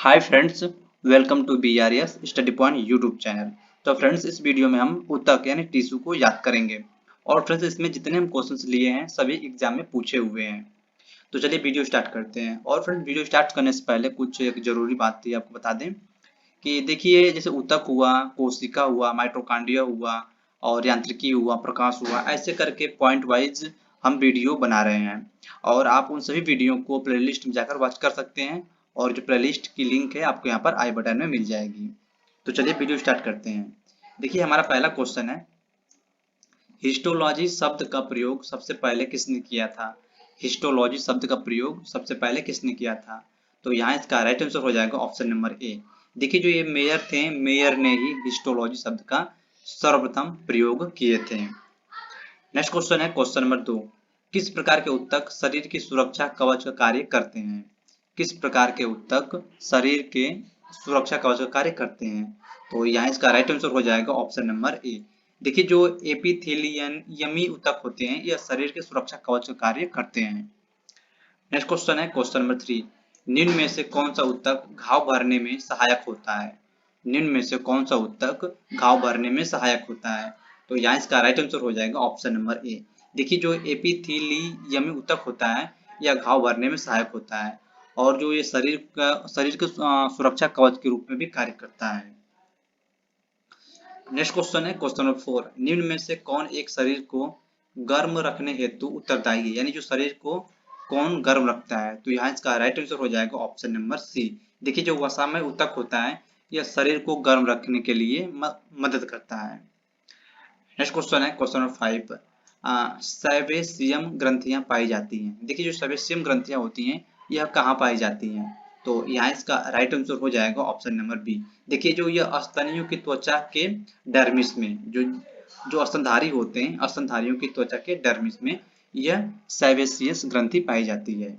Hi friends, welcome to BRS study point YouTube channel. तो friends, इस video में हम ऊतक यानी टिश्यू को याद करेंगे। और फ्रेंड्स, इसमें जितने हम क्वेश्चंस लिए हैं सभी एग्जाम में पूछे हुए हैं। तो चलिए वीडियो स्टार्ट करते हैं। और फ्रेंड्स, वीडियो स्टार्ट करने से पहले कुछ एक जरूरी बात थी आपको बता दें कि देखिए, जैसे ऊतक हुआ, कोशिका हुआ, माइटोकॉन्ड्रिया हुआ और यांत्रिकी हुआ, प्रकाश हुआ, ऐसे करके पॉइंट वाइज हम वीडियो बना रहे हैं। और आप उन सभी वीडियो को प्लेलिस्ट में जाकर वॉच कर सकते हैं। और जो प्लेलिस्ट की लिंक है आपको यहाँ पर आई बटन में मिल जाएगी। तो चलिए वीडियो स्टार्ट करते हैं। देखिए, हमारा पहला क्वेश्चन है, हिस्टोलॉजी शब्द का प्रयोग सबसे पहले किसने किया था? हिस्टोलॉजी शब्द का प्रयोग सबसे पहले किसने किया था? तो यहाँ इसका राइट आंसर हो जाएगा ऑप्शन नंबर ए। देखिए, जो ये मेयर थे, मेयर ने ही हिस्टोलॉजी शब्द का सर्वप्रथम प्रयोग किए थे। नेक्स्ट क्वेश्चन है क्वेश्चन नंबर 2। किस प्रकार के ऊतक शरीर की सुरक्षा कवच का कार्य करते हैं? किस प्रकार के ऊतक शरीर के सुरक्षा कवच का कार्य करते हैं? तो यहाँ इसका राइट आंसर हो जाएगा ऑप्शन नंबर ए। देखिए, जो एपिथेलियन यमी ऊतक होते हैं यह शरीर के सुरक्षा कवच का कार्य करते हैं। नेक्स्ट क्वेश्चन है क्वेश्चन नंबर 3। निम्न में से कौन सा ऊतक घाव भरने में सहायक होता है? निम्न में से कौन सा ऊतक घाव भरने में सहायक होता है? तो यहाँ इसका राइट आंसर हो जाएगा ऑप्शन नंबर ए। देखिए, जो एपिथेलियमी ऊतक होता है यह घाव भरने में सहायक होता है और जो ये शरीर के सुरक्षा कवच के रूप में भी कार्य करता है। नेक्स्ट क्वेश्चन है क्वेश्चन नंबर 4। निम्न में से कौन एक शरीर को गर्म रखने हेतु उत्तरदायी है? यानी जो शरीर को कौन गर्म रखता है? तो यहाँ इसका राइट आंसर हो जाएगा ऑप्शन नंबर सी। देखिए, जो वसामय ऊतक होता है यह शरीर को गर्म रखने के लिए मदद करता है। नेक्स्ट क्वेश्चन है क्वेश्चन नंबर 5। सेबेसियम ग्रंथियां पाई जाती हैं। देखिए, जो सेबेसियम ग्रंथियां होती हैं यह कहाँ पाई जाती हैं? तो यहाँ इसका राइट आंसर हो जाएगा ऑप्शन नंबर बी। देखिए, जो यह स्तनियों की त्वचा के डर्मिस में जो स्तनधारी होते हैं, स्तनधारियों की त्वचा के डर्मिस में यह सेबेसियस ग्रंथि पाई जाती है।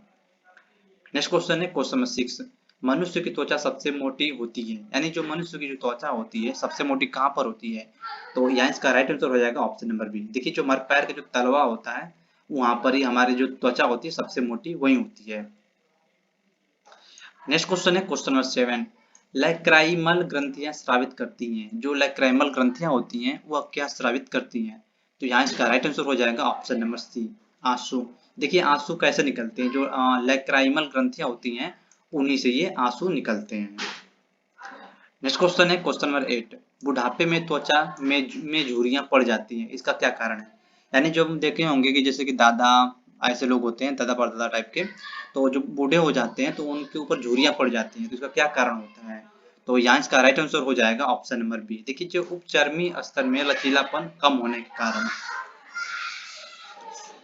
नेक्स्ट क्वेश्चन है क्वेश्चन नंबर 6। मनुष्य की त्वचा सबसे मोटी होती है, यानी जो मनुष्य की जो त्वचा होती है सबसे मोटी कहाँ पर होती है? तो यहाँ इसका राइट आंसर हो जाएगा ऑप्शन नंबर बी। देखिए, जो मर पैर का जो तलवा होता है वहां पर ही हमारी जो त्वचा होती है सबसे मोटी वही होती है। नेक्स्ट क्वेश्चन है क्वेश्चन नंबर 7। लैक्राइमल ग्रंथियां स्रावित करती हैं। जो लैक्राइमल ग्रंथियां होती हैं वह क्या स्रावित करती हैं? तो यहाँ इसका राइट आंसर हो जाएगा ऑप्शन नंबर सी, आंसू। देखिए, आंसू कैसे निकलते हैं? जो लैक्राइमल ग्रंथियां होती हैं उन्हीं से ये आंसू निकलते हैं। नेक्स्ट क्वेश्चन है क्वेश्चन नंबर 8। बुढ़ापे में त्वचा में झुर्रियां पड़ जाती हैं, इसका क्या कारण है? यानी जो हम देखे होंगे कि जैसे कि दादा ऐसे लोग होते हैं, दादा परदादा टाइप के, तो जो बूढ़े हो जाते हैं तो उनके ऊपर झुर्रियां पड़ जाती हैं, तो इसका क्या कारण होता है? तो यहाँ इसका राइट आंसर हो जाएगा ऑप्शन नंबर बी। देखिए, जो उपचर्मी स्तर में लचीलापन कम होने के कारण।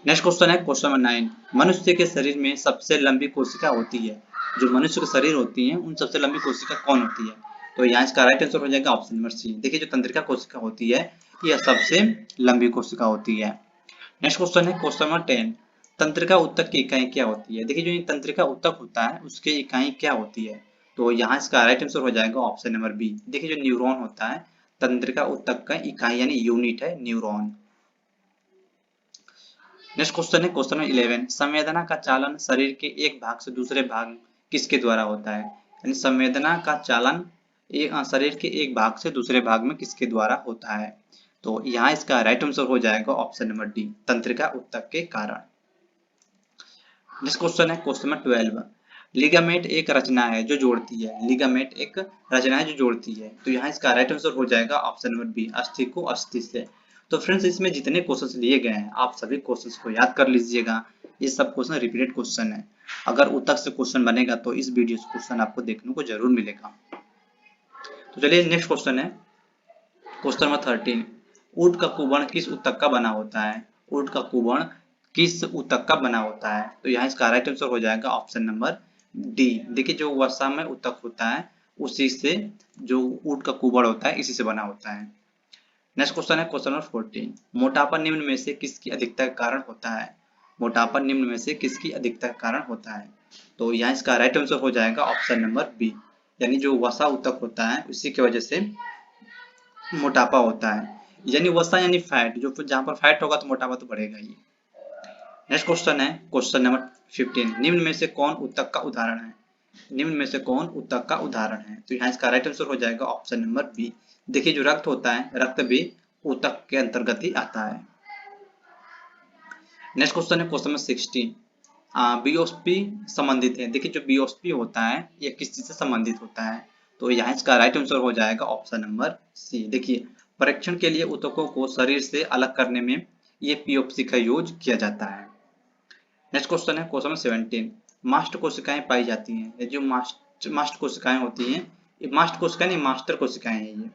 नेक्स्ट क्वेश्चन है क्वेश्चन नंबर 9। मनुष्य के शरीर में सबसे लंबी कोशिका होती है। जो मनुष्य के शरीर होती है उन सबसे लंबी कोशिका कौन होती है? तो यहाँ इसका राइट आंसर हो जाएगा ऑप्शन नंबर सी। देखिए, जो तंत्रिका कोशिका होती है यह सबसे लंबी कोशिका होती है। नेक्स्ट क्वेश्चन है क्वेश्चन नंबर 10। तंत्रिका ऊतक की इकाई क्या होती है? देखिए, जो तंत्रिका ऊतक होता है उसकी इकाई क्या होती है? तो यहाँ इसका राइट आंसर हो जाएगा ऑप्शन नंबर बी। देखिए, जो न्यूरॉन होता है तंत्रिका ऊतक का इकाई यानी यूनिट है न्यूरॉन। नेक्स्ट क्वेश्चन है क्वेश्चन नंबर 11। संवेदना का चालन शरीर के एक भाग से दूसरे भाग किसके द्वारा होता है? यानी संवेदना का चालन शरीर के एक भाग से दूसरे भाग में किसके द्वारा होता है? तो यहाँ इसका राइट आंसर हो जाएगा ऑप्शन नंबर डी, तंत्रिका ऊतक के कारण। नेक्स्ट क्वेश्चन है क्वेश्चन नंबर 12। लिगामेंट एक रचना है जो जोड़ती है। लिगामेंट एक रचना है जो जोड़ती है, तो यहाँ इसका राइट आंसर हो जाएगा ऑप्शन नंबर बी, अस्थि को अस्थि से। तो फ्रेंड्स, इसमें जितने क्वेश्चंस लिए गए हैं आप सभी क्वेश्चंस को याद कर लीजिएगा। ये सब क्वेश्चन रिपीटेड क्वेश्चन है। अगर ऊतक से क्वेश्चन बनेगा तो इस वीडियो से क्वेश्चन आपको देखने को जरूर मिलेगा। तो चलिए नेक्स्ट क्वेश्चन है क्वेश्चन नंबर 13। ऊंट का कुबड़ किस ऊतक का बना होता है? ऊंट का कुबड़ किस ऊतक का बना होता है? तो यहाँ इसका राइट आंसर हो जाएगा ऑप्शन नंबर डी। देखिए, जो वसा में ऊतक होता है उसी से जो ऊंट का कुबड़ होता है इसी से बना होता है। नेक्स्ट क्वेश्चन है क्वेश्चन नंबर 14। मोटापा निम्न में से किसकी अधिकता के कारण होता है? मोटापा निम्न में से किसकी अधिकता के कारण होता है? तो यहाँ इसका राइट आंसर हो जाएगा ऑप्शन नंबर बी, यानी जो वसा ऊतक होता है उसी की वजह से मोटापा होता है। यानी वसा यानी फैट, जो जहां पर फैट होगा तो मोटापा तो बढ़ेगा ही। नेक्स्ट क्वेश्चन है क्वेश्चन नंबर 15। निम्न में से कौन ऊतक का उदाहरण है? निम्न में से कौन ऊतक का उदाहरण है? तो यहाँ इसका राइट आंसर हो जाएगा ऑप्शन नंबर बी। देखिए जो रक्त होता है, रक्त भी ऊतक के अंतर्गत ही आता है। नेक्स्ट क्वेश्चन है क्वेश्चन नंबर 16। बीओएसपी संबंधित है। देखिए जो बीओएसपी होता है ये किस चीज से संबंधित होता है? तो यहाँ इसका राइट आंसर हो जाएगा ऑप्शन नंबर सी। देखिए परीक्षण के लिए ऊतकों को शरीर से अलग करने में ये बीओएसपी का यूज किया जाता है। नेक्स्ट क्वेश्चन है क्वेश्चन नंबर 17। मास्टर कोशिकाएं पाई जाती हैं। ये जो मास्टर कोशिकाएं होती हैं, ये मास्टर कोशिकाएं नहीं, मास्टर कोशिकाएं हैं ये।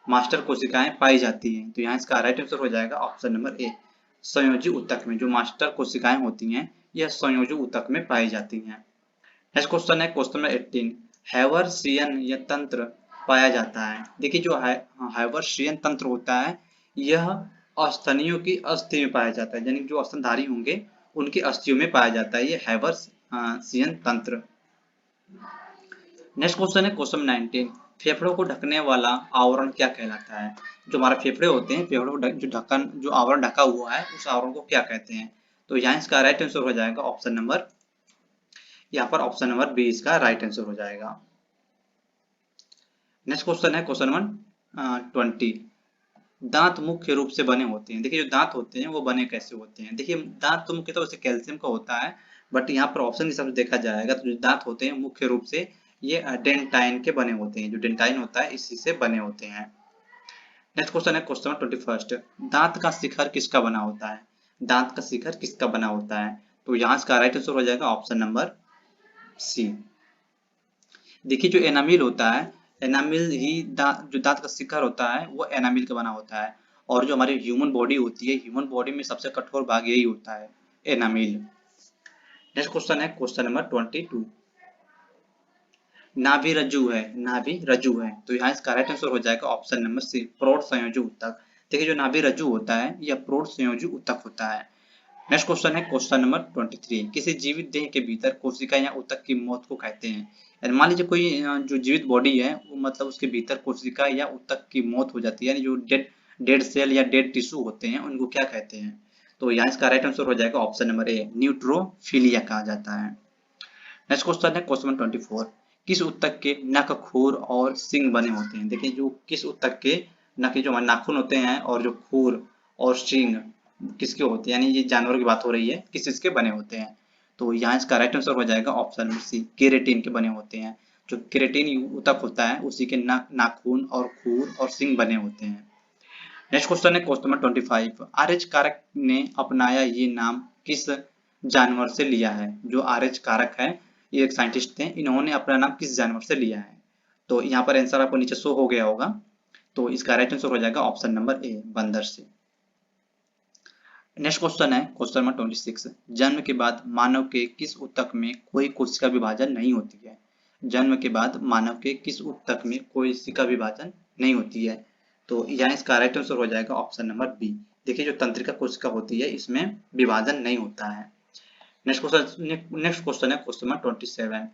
मास्टर कोशिकाएं पाई जाती हैं। तो यहाँ इसका राइट आंसर हो जाएगा ऑप्शन नंबर ए। संयोजी ऊतक में जो मास्टर कोशिकाएं होती हैं यह संयोजी ऊतक में पाई जाती हैं। नेक्स्ट क्वेश्चन है क्वेश्चन नंबर 18। हैवर्सियन यह तंत्र पाया जाता है। देखिए जो हैवर्सियन तंत्र होता है यह स्तनियों की अस्थि में पाया जाता है, यानी जो स्तनधारी होंगे उनकी अस्थियों में पाया जाता है ये हैवर्सियन तंत्र। नेक्स्ट क्वेश्चन है क्वेश्चन 19। फेफड़ों को ढकने वाला आवरण क्या कहलाता है? जो हमारे फेफड़े होते हैं, फेफड़ों को जो ढक्कन जो आवरण ढका हुआ है उस आवरण को क्या कहते हैं? तो यहाँ इसका राइट आंसर हो जाएगा ऑप्शन नंबर, यहाँ पर ऑप्शन नंबर बी इसका राइट आंसर हो जाएगा। नेक्स्ट क्वेश्चन है क्वेश्चन नंबर 20। दांत मुख्य रूप से बने होते हैं। देखिए जो दांत होते हैं वो बने कैसे होते हैं? देखिए दांत तो मुख्यतः वैसे कैल्शियम का होता है, बट यहाँ पर ऑप्शन के हिसाब से देखा जाएगा तो जो दांत होते हैं मुख्य रूप से ये डेंटाइन के बने होते हैं। जो डेंटाइन होता है इसी से बने होते हैं। नेक्स्ट क्वेश्चन है क्वेश्चन नंबर 21। दांत का शिखर किसका बना होता है? दांत का शिखर किसका बना होता है? तो यहाँ इसका राइट आंसर हो जाएगा ऑप्शन नंबर सी। देखिए जो एनामिल होता है, एनामिल ही जो दांत का शिखर होता है वो एनामिल का बना होता है। और जो हमारी ह्यूमन बॉडी होती है, ह्यूमन बॉडी में सबसे कठोर भाग यही होता है, एनामिल। नेक्स्ट क्वेश्चन है क्वेश्चन नंबर 22। नाभि रज्जु है, नाभि रज्जु है। तो यहाँ इसका राइट आंसर हो जाएगा ऑप्शन नंबर सी, प्रौढ़ संयोजी ऊतक। देखिए जो नाभि रज्जु होता है यह प्रौढ़ संयोजी ऊतक होता है। नेक्स्ट क्वेश्चन है क्वेश्चन नंबर 23। किसी जीवित देह के भीतर कोशिका या ऊतक की मौत को कहते हैं? यानी मान लीजिए कोई जो जीवित बॉडी है वो मतलब उसके भीतर कोशिका या ऊतक की मौत हो जाती है, यानी जो डेड सेल या डेड टिश्यू होते हैं उनको क्या कहते हैं? तो यहाँ इसका राइट आंसर हो जाएगा ऑप्शन नंबर ए, न्यूट्रोफिलिया कहा जाता है। नेक्स्ट क्वेश्चन है क्वेश्चन नंबर 24। किस ऊतक के नख, खुर और सींग बने होते हैं? देखिए जो किस ऊतक के नख, जो हमारे नाखून होते हैं और जो खुर और सींग किसके होते हैं, यानी ये जानवर की बात हो रही है, किस इसके बने होते हैं? तो यहाँ इसका राइट आंसर हो जाएगा ऑप्शन नंबर सी, केरेटिन के बने होते हैं। जो केरेटिन ऊतक होता है उसी के नाखून और खुर और सींग बने होते हैं। नेक्स्ट क्वेश्चन है क्वेश्चन नंबर 25। आरएच कारक ने अपनाया ये नाम किस जानवर से लिया है? जो आरएच कारक है ये एक साइंटिस्ट थे, इन्होंने अपना नाम किस जानवर से लिया है? तो यहाँ पर आंसर आपको नीचे शो हो गया होगा, तो इसका राइट आंसर हो जाएगा ऑप्शन नंबर ए, बंदर से। नेक्स्ट क्वेश्चन है क्वेश्चन नंबर 26। जन्म के बाद मानव के किस ऊतक में कोई कोशिका विभाजन नहीं होती है? जन्म के बाद मानव के किस ऊतक में कोई कोशिका विभाजन नहीं होती है? तो यहाँ इसका राइट आंसर हो जाएगा ऑप्शन नंबर बी। देखिए जो तंत्रिका कोशिका होती है इसमें विभाजन नहीं होता है। नेक्स्ट क्वेश्चन है क्वेश्चन नंबर 27।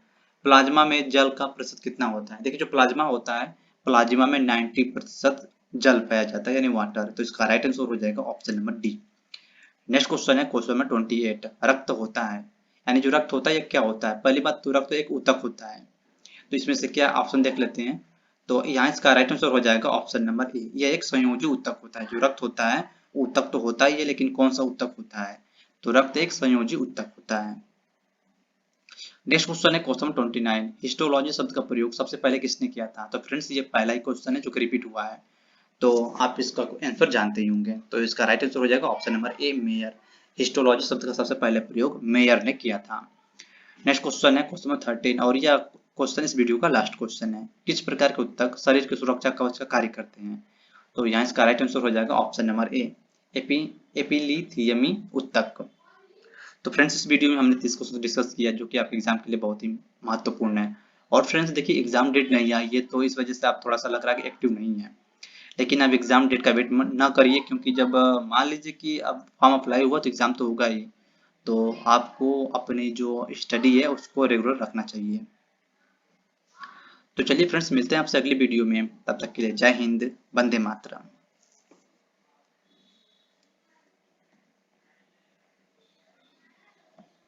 प्लाज्मा में जल का प्रतिशत कितना होता है? देखिए जो प्लाज्मा होता है, प्लाज्मा में 90% जल पाया जाता है, यानी वाटर। तो इसका राइट आंसर हो जाएगा option number D. Next question है क्वेश्चन नंबर 28। रक्त होता है, यानी जो रक्त होता है ये क्या होता है? पहली बात तो रक्त एक ऊतक होता है, तो इसमें से क्या ऑप्शन देख लेते हैं। तो यहाँ इसका राइट आंसर हो जाएगा ऑप्शन नंबर ए, यह एक संयोजी ऊतक होता है। जो रक्त होता है ऊतक तो होता ही है, लेकिन कौन सा ऊतक होता है? तो रक्त एक संयोजी ऊतक होता है। नेक्स्ट क्वेश्चन है क्वेश्चन 29। हिस्टोलॉजी शब्द का प्रयोग सबसे पहले किसने किया था? तो फ्रेंड्स ये पहला ही क्वेश्चन है जो कि रिपीट हुआ है, तो आप इसका आंसर जानते ही होंगे। तो इसका राइट आंसर हो जाएगा option number A, mayor. Histology शब्द का सबसे पहले प्रयोग मेयर ने किया था। नेक्स्ट क्वेश्चन है क्वेश्चन नंबर 13 और यह क्वेश्चन इस वीडियो का लास्ट क्वेश्चन है। किस प्रकार के ऊतक शरीर की सुरक्षा कवच का कार्य करते हैं? तो यहाँ इसका राइट आंसर हो जाएगा ऑप्शन नंबर ए, एपिलिथियमी ऊतक। तो फ्रेंड्स इस वीडियो में हमने 30 क्वेश्चन डिस्कस किया जो कि आपके एग्जाम के लिए बहुत ही महत्वपूर्ण है। और फ्रेंड्स देखिए एग्जाम डेट नहीं आई है तो इस वजह से आप थोड़ा सा लग रहा है कि एक्टिव नहीं है, लेकिन अब एग्जाम डेट का वेट ना करिए, क्योंकि जब मान लीजिए कि अब फॉर्म अप्लाई हुआ तो एग्जाम तो होगा ही, तो आपको अपनी जो स्टडी है उसको रेगुलर रखना चाहिए। तो चलिए फ्रेंड्स मिलते हैं आपसे अगली वीडियो में, तब तक के लिए जय हिंद, वंदे मातरम।